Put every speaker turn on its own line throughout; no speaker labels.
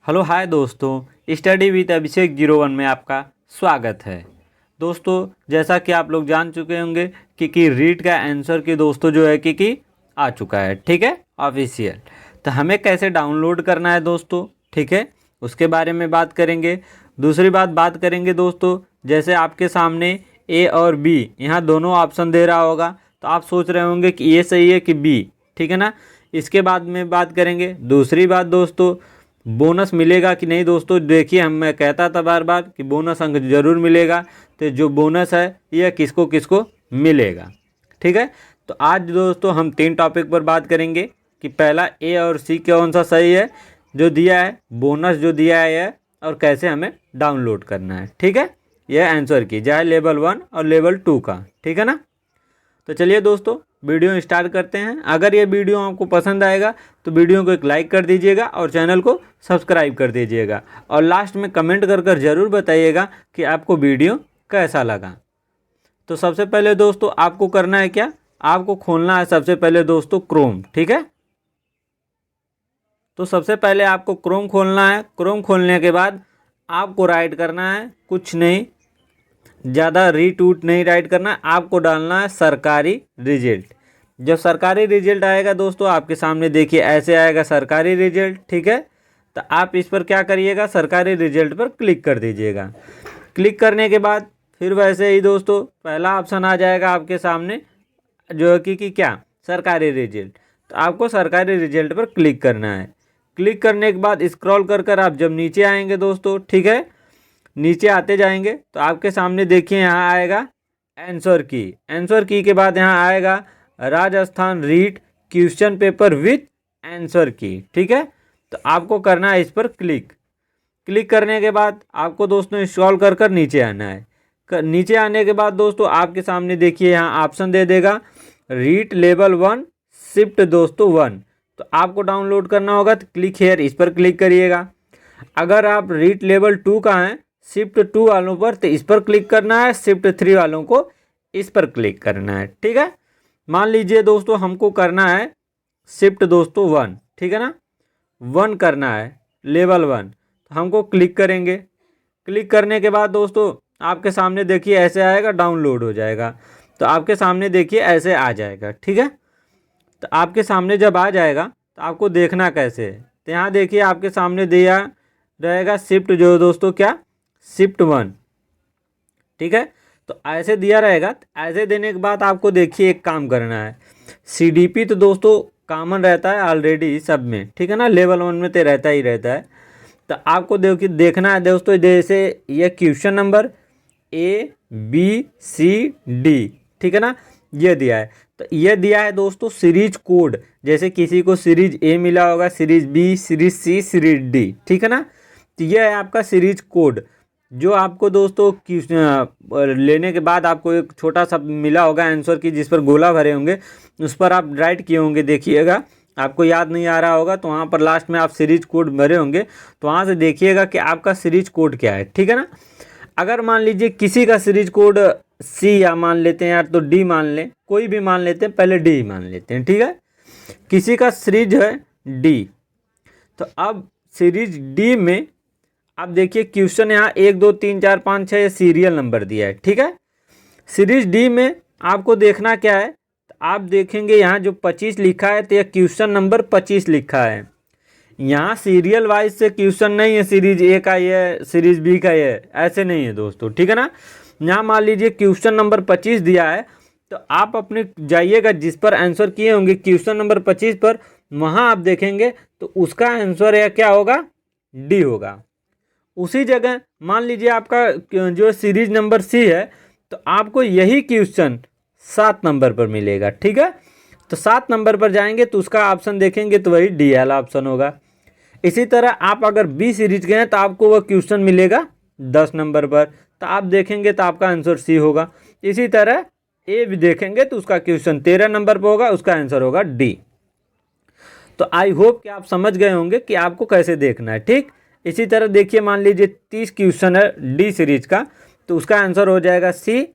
Hello hi दोस्तों, study with अभिषेक 01 में आपका स्वागत है। दोस्तों जैसा कि आप लोग जान चुके होंगे कि रीट का आंसर की दोस्तों जो है कि आ चुका है, ठीक है, ऑफिशियल। तो हमें कैसे डाउनलोड करना है दोस्तों, ठीक है, उसके बारे में बात करेंगे। दूसरी बात करेंगे दोस्तों, जैसे आपके सामने ए और बी यहाँ दोनों ऑप्शन दे रहा होगा तो आप सोच रहे होंगे कि ये सही है कि बी, ठीक है ना। इसके बाद में बात करेंगे। दूसरी बात दोस्तों, बोनस मिलेगा कि नहीं। दोस्तों देखिए, मैं कहता था बार बार कि बोनस अंक जरूर मिलेगा, तो जो बोनस है यह किसको किसको मिलेगा, ठीक है। तो आज दोस्तों हम 3 टॉपिक पर बात करेंगे कि पहला ए और सी कौन सा सही है जो दिया है, बोनस जो दिया है, और कैसे हमें डाउनलोड करना है, ठीक है। यह आंसर की जाए लेवल 1 और लेवल 2 का, ठीक है ना। तो चलिए दोस्तों वीडियो स्टार्ट करते हैं। अगर ये वीडियो आपको पसंद आएगा तो वीडियो को एक लाइक कर दीजिएगा और चैनल को सब्सक्राइब कर दीजिएगा, और लास्ट में कमेंट कर ज़रूर बताइएगा कि आपको वीडियो कैसा लगा। तो सबसे पहले दोस्तों आपको करना है क्या, आपको खोलना है सबसे पहले दोस्तों क्रोम, ठीक है। तो सबसे पहले आपको क्रोम खोलना है। क्रोम खोलने के बाद आपको राइट करना है, कुछ नहीं, ज़्यादा रीटूट नहीं राइट करना, आपको डालना है सरकारी रिजल्ट। जब सरकारी रिजल्ट आएगा दोस्तों आपके सामने देखिए ऐसे आएगा सरकारी रिजल्ट, ठीक है। तो आप इस पर क्या करिएगा, सरकारी रिजल्ट पर क्लिक कर दीजिएगा। क्लिक करने के बाद फिर वैसे ही दोस्तों पहला ऑप्शन आ जाएगा आपके सामने जो है कि क्या, सरकारी रिजल्ट। तो आपको सरकारी रिजल्ट पर क्लिक करना है। क्लिक करने के बाद स्क्रॉल कर आप जब नीचे आएंगे दोस्तों, ठीक है, नीचे आते जाएंगे तो आपके सामने देखिए यहाँ आएगा आंसर की। आंसर की के बाद यहाँ आएगा Rajasthan REET question paper with answer key, ठीक है। तो आपको करना है इस पर क्लिक। क्लिक करने के बाद आपको दोस्तों स्क्रॉल कर नीचे आना है। नीचे आने के बाद दोस्तों आपके सामने देखिए यहाँ ऑप्शन दे देगा रीट लेवल 1 शिफ्ट दोस्तों 1। तो आपको डाउनलोड करना होगा तो क्लिक हेयर, इस पर क्लिक करिएगा। अगर आप रीट लेवल 2 का हैं शिफ्ट 2 वालों पर तो इस पर क्लिक करना है, शिफ्ट 3 वालों को इस पर क्लिक करना है, ठीक है। मान लीजिए दोस्तों हमको करना है शिफ्ट दोस्तों 1, ठीक है ना, 1 करना है लेवल 1। तो हमको क्लिक करेंगे। क्लिक करने के बाद दोस्तों आपके सामने देखिए ऐसे आएगा, डाउनलोड हो जाएगा। तो आपके सामने देखिए ऐसे आ जाएगा, ठीक है। तो आपके सामने जब आ जाएगा तो आपको देखना कैसे है, तो यहाँ देखिए आपके सामने दिया रहेगा शिफ्ट जो दोस्तों क्या, शिफ्ट 1, ठीक है। तो ऐसे दिया रहेगा। ऐसे देने के बाद आपको देखिए एक काम करना है, सीडीपी तो दोस्तों कॉमन रहता है ऑलरेडी सब में, ठीक है ना, लेवल 1 में तो रहता ही रहता है। तो आपको देखना है दोस्तों, जैसे ये क्वेश्चन नंबर ABCD, ठीक है ना, ये दिया है। तो ये दिया है दोस्तों सीरीज कोड, जैसे किसी को सीरीज A मिला होगा, series B, series C, series D, ठीक है ना। तो ये है आपका सीरीज कोड जो आपको दोस्तों लेने के बाद आपको एक छोटा सा मिला होगा आंसर की, जिस पर गोला भरे होंगे, उस पर आप राइट किए होंगे, देखिएगा आपको याद नहीं आ रहा होगा तो वहाँ पर लास्ट में आप सीरीज कोड भरे होंगे, तो वहाँ से देखिएगा कि आपका सीरीज कोड क्या है, ठीक है ना। अगर मान लीजिए किसी का सीरीज कोड C या मान लेते हैं यार, तो D मान लें, कोई भी मान लेते हैं, पहले D मान लेते हैं, ठीक है। किसी का सीरीज है D, तो अब सीरीज D में आप देखिए क्वेश्चन यहाँ 1 2 3 4 5 6 सीरियल नंबर दिया है, ठीक है। सीरीज D में आपको देखना क्या है, तो आप देखेंगे यहाँ जो 25 लिखा है तो यह क्वेश्चन नंबर 25 लिखा है। यहाँ सीरियल वाइज से क्वेश्चन नहीं है, सीरीज A का ये, सीरीज B का ये, ऐसे नहीं है दोस्तों, ठीक है ना। यहाँ मान लीजिए क्वेश्चन नंबर 25 दिया है, तो आप अपने जाइएगा जिस पर आंसर किए होंगे क्वेश्चन नंबर 25 पर, वहाँ आप देखेंगे तो उसका आंसर या क्या होगा, D होगा। उसी जगह मान लीजिए आपका जो सीरीज नंबर C है, तो आपको यही क्वेश्चन 7 नंबर पर मिलेगा, ठीक है। तो 7 नंबर पर जाएंगे तो उसका ऑप्शन देखेंगे तो वही D वाला ऑप्शन होगा। इसी तरह आप अगर B सीरीज के हैं तो आपको वह क्वेश्चन मिलेगा 10 नंबर पर, तो आप देखेंगे तो आपका आंसर C होगा। इसी तरह A भी देखेंगे तो उसका क्वेश्चन 13 नंबर पर होगा, उसका आंसर होगा D। तो आई होप कि आप समझ गए होंगे कि आपको कैसे देखना है, ठीक। इसी तरह देखिए मान लीजिए 30 क्वेश्चन है D सीरीज का, तो उसका आंसर हो जाएगा C।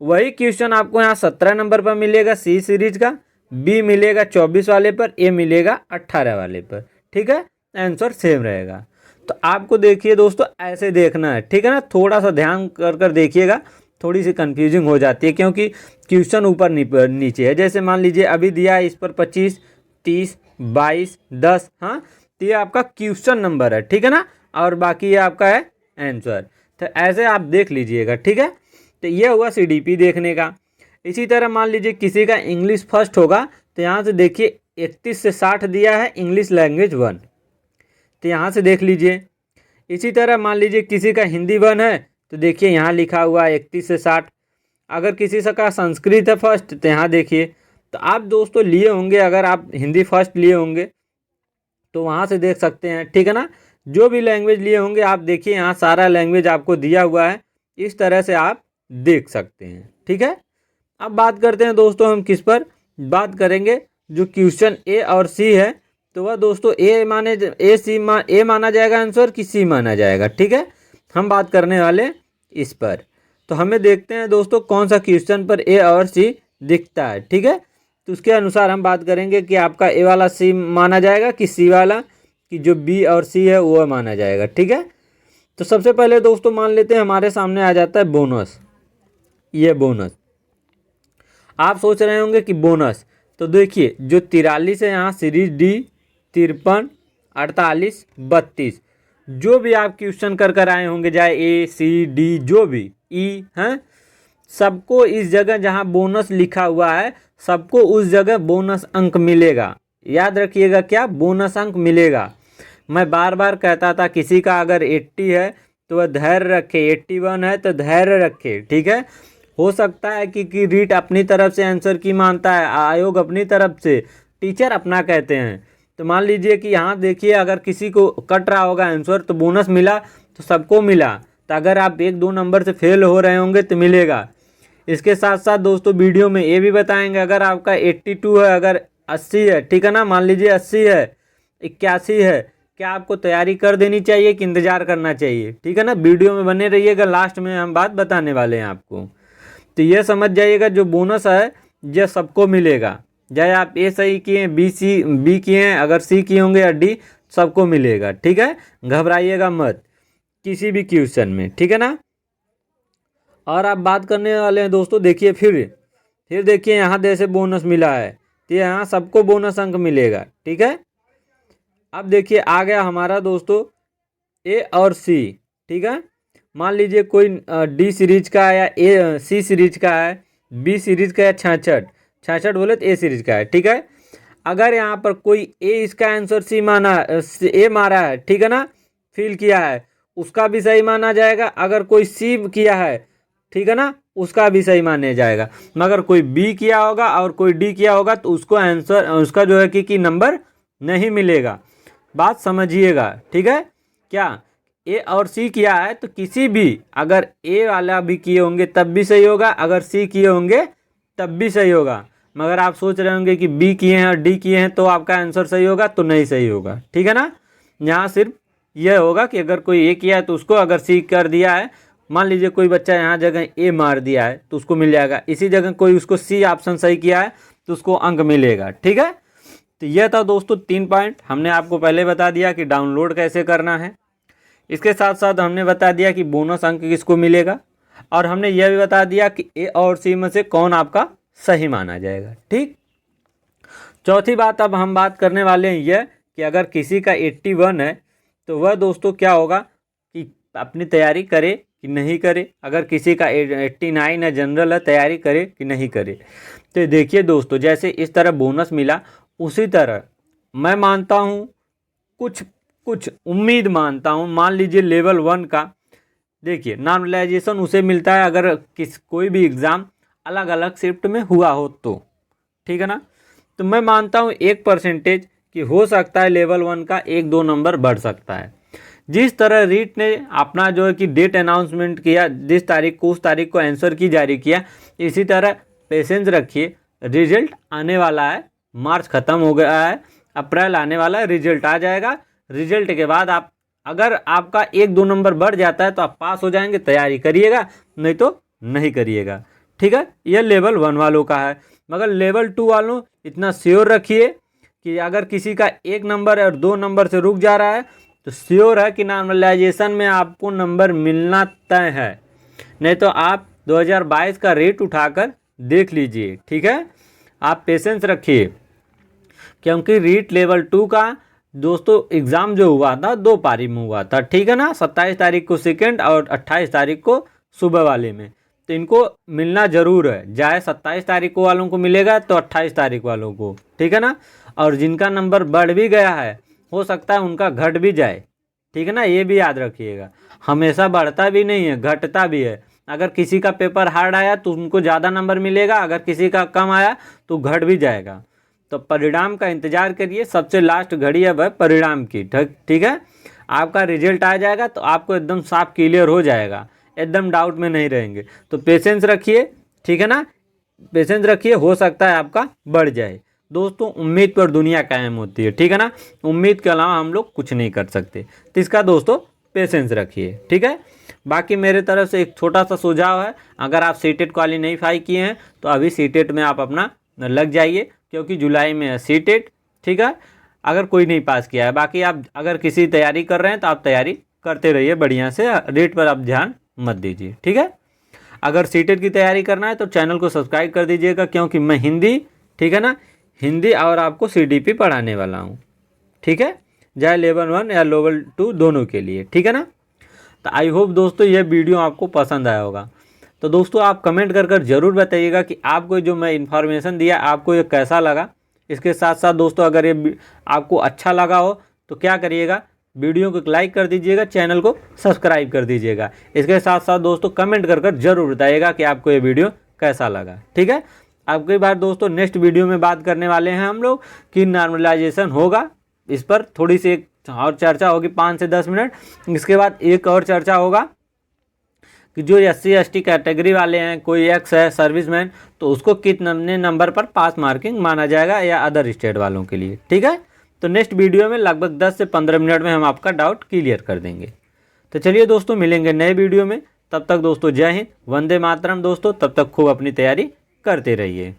वही क्वेश्चन आपको यहाँ 17 नंबर पर मिलेगा C सीरीज का, B मिलेगा 24 वाले पर, A मिलेगा 18 वाले पर, ठीक है, आंसर सेम रहेगा। तो आपको देखिए दोस्तों ऐसे देखना है, ठीक है ना, थोड़ा सा ध्यान कर देखिएगा, थोड़ी सी कंफ्यूजिंग हो जाती है क्योंकि क्वेश्चन ऊपर नीचे है। जैसे मान लीजिए अभी दिया है इस पर 25, 30, 22, 10, हाँ, तो ये आपका क्वेश्चन नंबर है, ठीक है ना, और बाकी ये आपका है आंसर। तो ऐसे आप देख लीजिएगा, ठीक है। तो ये हुआ CDP देखने का। इसी तरह मान लीजिए किसी का इंग्लिश फर्स्ट होगा, तो यहाँ से देखिए 31 से 60 दिया है इंग्लिश लैंग्वेज 1, तो यहाँ से देख लीजिए। इसी तरह मान लीजिए किसी का हिंदी 1 है, तो देखिए यहाँ लिखा हुआ है 31 से 60। अगर किसी से का संस्कृत है फर्स्ट, तो यहाँ देखिए। तो आप दोस्तों लिए होंगे, अगर आप हिंदी फर्स्ट लिए होंगे तो वहाँ से देख सकते हैं, ठीक है ना। जो भी लैंग्वेज लिए होंगे आप देखिए, यहाँ सारा लैंग्वेज आपको दिया हुआ है, इस तरह से आप देख सकते हैं, ठीक है। अब बात करते हैं दोस्तों, हम किस पर बात करेंगे, जो क्वेश्चन ए और सी है, तो वह दोस्तों ए माना जाएगा आंसर कि सी माना जाएगा, ठीक है। हम बात करने वाले इस पर, तो हमें देखते हैं दोस्तों कौन सा क्वेश्चन पर ए और सी दिखता है, ठीक है। तो उसके अनुसार हम बात करेंगे कि आपका ए वाला सी माना जाएगा कि सी वाला, कि जो बी और सी है वो माना जाएगा, ठीक है। तो सबसे पहले दोस्तों मान लेते हैं हमारे सामने आ जाता है बोनस। ये बोनस आप सोच रहे होंगे कि बोनस, तो देखिए जो 43 है यहाँ सीरीज डी, 53, 48, 32, जो भी आप क्वेश्चन कर आए होंगे, चाहे ए सी डी जो भी ई हैं, सबको इस जगह जहाँ बोनस लिखा हुआ है, सबको उस जगह बोनस अंक मिलेगा। याद रखिएगा, क्या बोनस अंक मिलेगा। मैं बार बार कहता था किसी का अगर 80 है तो वह धैर्य रखे, 81 है तो धैर्य रखे, ठीक है। हो सकता है कि रीट अपनी तरफ से आंसर की मानता है, आयोग अपनी तरफ से, टीचर अपना कहते हैं। तो मान लीजिए कि यहाँ देखिए अगर किसी को कट रहा होगा आंसर तो बोनस मिला तो सबको मिला, तो अगर आप 1-2 नंबर से फेल हो रहे होंगे तो मिलेगा। इसके साथ साथ दोस्तों वीडियो में ये भी बताएंगे, अगर आपका 82 है, अगर 80 है, ठीक है ना, मान लीजिए 80 है, 81 है, क्या आपको तैयारी कर देनी चाहिए कि इंतज़ार करना चाहिए, ठीक है ना। वीडियो में बने रहिएगा, लास्ट में हम बात बताने वाले हैं आपको। तो ये समझ जाइएगा जो बोनस है ये सबको मिलेगा, चाहे आप ए सही किए, बी किए हैं, अगर सी किए होंगे या डी, सबको मिलेगा, ठीक है। घबराइएगा मत किसी भी क्वेश्चन में, ठीक है ना। और आप बात करने वाले हैं दोस्तों, देखिए फिर देखिए यहाँ जैसे बोनस मिला है, तो यहाँ सबको बोनस अंक मिलेगा, ठीक है। अब देखिए आ गया हमारा दोस्तों ए और सी, ठीक है। मान लीजिए कोई डी सीरीज का है या ए सी सीरीज का है, बी सीरीज का है 66 बोले तो ए सीरीज का है, ठीक है। अगर यहाँ पर कोई ए इसका आंसर सी माना, ए मारा है, ठीक है ना, फिल किया है, उसका भी सही माना जाएगा। अगर कोई सी किया है, ठीक है ना, उसका भी सही माना जाएगा। मगर कोई बी किया होगा और कोई डी किया होगा तो उसको आंसर, उसका जो है कि नंबर नहीं मिलेगा। बात समझिएगा, ठीक है। क्या ए और सी किया है तो किसी भी, अगर ए वाला भी किए होंगे तब भी सही होगा, अगर सी किए होंगे तब भी सही होगा। मगर आप सोच रहे होंगे कि बी किए हैं और डी किए हैं तो आपका आंसर सही होगा, तो नहीं सही होगा, ठीक है ना। यहाँ सिर्फ यह होगा कि अगर कोई ए किया है तो उसको, अगर सी कर दिया है, मान लीजिए कोई बच्चा यहाँ जगह ए मार दिया है तो उसको मिल जाएगा, इसी जगह कोई उसको सी ऑप्शन सही किया है तो उसको अंक मिलेगा, ठीक है। तो यह था दोस्तों 3 पॉइंट, हमने आपको पहले बता दिया कि डाउनलोड कैसे करना है। इसके साथ साथ हमने बता दिया कि बोनस अंक किसको मिलेगा, और हमने यह भी बता दिया कि ए और सी में से कौन आपका सही माना जाएगा, ठीक। चौथी बात अब हम बात करने वाले हैं यह कि अगर किसी का 81 है तो वह दोस्तों क्या होगा कि अपनी तैयारी करे कि नहीं करे। अगर किसी का 89 है, जनरल है, तैयारी करे कि नहीं करे। तो देखिए दोस्तों, जैसे इस तरह बोनस मिला, उसी तरह मैं मानता हूँ, कुछ उम्मीद मानता हूँ, मान लीजिए लेवल 1 का, देखिए नॉर्मलाइजेशन उसे मिलता है अगर कोई भी एग्ज़ाम अलग अलग शिफ्ट में हुआ हो तो, ठीक है ना। तो मैं मानता हूँ 1% कि हो सकता है लेवल 1 का 1-2 नंबर बढ़ सकता है। जिस तरह रीट ने अपना जो है कि डेट अनाउंसमेंट किया, जिस तारीख को उस तारीख को आंसर की जारी किया, इसी तरह पेशेंस रखिए, रिजल्ट आने वाला है। मार्च ख़त्म हो गया है, अप्रैल आने वाला है, रिजल्ट आ जाएगा। रिजल्ट के बाद आप, अगर आपका 1-2 नंबर बढ़ जाता है तो आप पास हो जाएंगे, तैयारी करिएगा, नहीं तो नहीं करिएगा, ठीक है। यह लेवल 1 वालों का है। मगर लेवल 2 वालों इतना श्योर रखिए कि अगर किसी का 1 नंबर और 2 नंबर से रुक जा रहा है तो श्योर है कि नॉर्मलाइजेशन में आपको नंबर मिलना तय है, नहीं तो आप 2022 का रेट उठाकर देख लीजिए। ठीक है, आप पेशेंस रखिए, क्योंकि रीट लेवल 2 का दोस्तों एग्ज़ाम जो हुआ था 2 पारी में हुआ था। ठीक है ना, 27 तारीख को सेकेंड और 28 तारीख को सुबह वाले में। तो इनको मिलना ज़रूर है, चाहे 27 तारीख को वालों को मिलेगा तो 28 तारीख वालों को। ठीक है ना, और जिनका नंबर बढ़ भी गया है हो सकता है उनका घट भी जाए। ठीक है ना, ये भी याद रखिएगा, हमेशा बढ़ता भी नहीं है, घटता भी है। अगर किसी का पेपर हार्ड आया तो उनको ज़्यादा नंबर मिलेगा, अगर किसी का कम आया तो घट भी जाएगा। तो परिणाम का इंतज़ार करिए, सबसे लास्ट घड़ी अब है परिणाम की। ठीक है, आपका रिजल्ट आ जाएगा तो आपको एकदम साफ क्लियर हो जाएगा, एकदम डाउट में नहीं रहेंगे। तो पेशेंस रखिए, ठीक है ना, पेशेंस रखिए, हो सकता है आपका बढ़ जाए। दोस्तों उम्मीद पर दुनिया कायम होती है। ठीक है ना, उम्मीद के अलावा हम लोग कुछ नहीं कर सकते। तो इसका दोस्तों पेशेंस रखिए। ठीक है, बाकी मेरे तरफ से एक छोटा सा सुझाव है, अगर आप सीटेट क्वालीफाई किए हैं तो अभी सीटेट में आप अपना लग जाइए, क्योंकि जुलाई में है सीटेट। ठीक है, अगर कोई नहीं पास किया है, बाकी आप अगर किसी तैयारी कर रहे हैं तो आप तैयारी करते रहिए बढ़िया से, रेट पर आप ध्यान मत दीजिए। ठीक है, अगर सीटेट की तैयारी करना है तो चैनल को सब्सक्राइब कर दीजिएगा, क्योंकि मैं हिंदी, ठीक है ना, हिंदी और आपको सीडीपी पढ़ाने वाला हूँ। ठीक है, चाहे लेवल 1 या लेवल 2 दोनों के लिए। ठीक है ना, तो आई होप दोस्तों ये वीडियो आपको पसंद आया होगा। तो दोस्तों आप कमेंट कर ज़रूर बताइएगा कि आपको जो मैं इन्फॉर्मेशन दिया आपको ये कैसा लगा। इसके साथ साथ दोस्तों अगर ये आपको अच्छा लगा हो तो क्या करिएगा, वीडियो को लाइक कर दीजिएगा, चैनल को सब्सक्राइब कर दीजिएगा। इसके साथ साथ दोस्तों कमेंट कर ज़रूर बताइएगा कि आपको ये वीडियो कैसा लगा। ठीक है, अब की बार दोस्तों नेक्स्ट वीडियो में बात करने वाले हैं हम लोग कि नॉर्मलाइजेशन होगा, इस पर थोड़ी सी एक और चर्चा होगी 5 से 10 मिनट। इसके बाद एक और चर्चा होगा कि जो SC ST कैटेगरी वाले हैं, कोई एक्स है सर्विसमैन, तो उसको कितने नंबर पर पास मार्किंग माना जाएगा या अदर स्टेट वालों के लिए। ठीक है, तो नेक्स्ट वीडियो में लगभग 10 से 15 मिनट में हम आपका डाउट क्लियर कर देंगे। तो चलिए दोस्तों मिलेंगे नए वीडियो में, तब तक दोस्तों जय हिंद, वंदे मातरम दोस्तों, तब तक खूब अपनी तैयारी करते रहिए।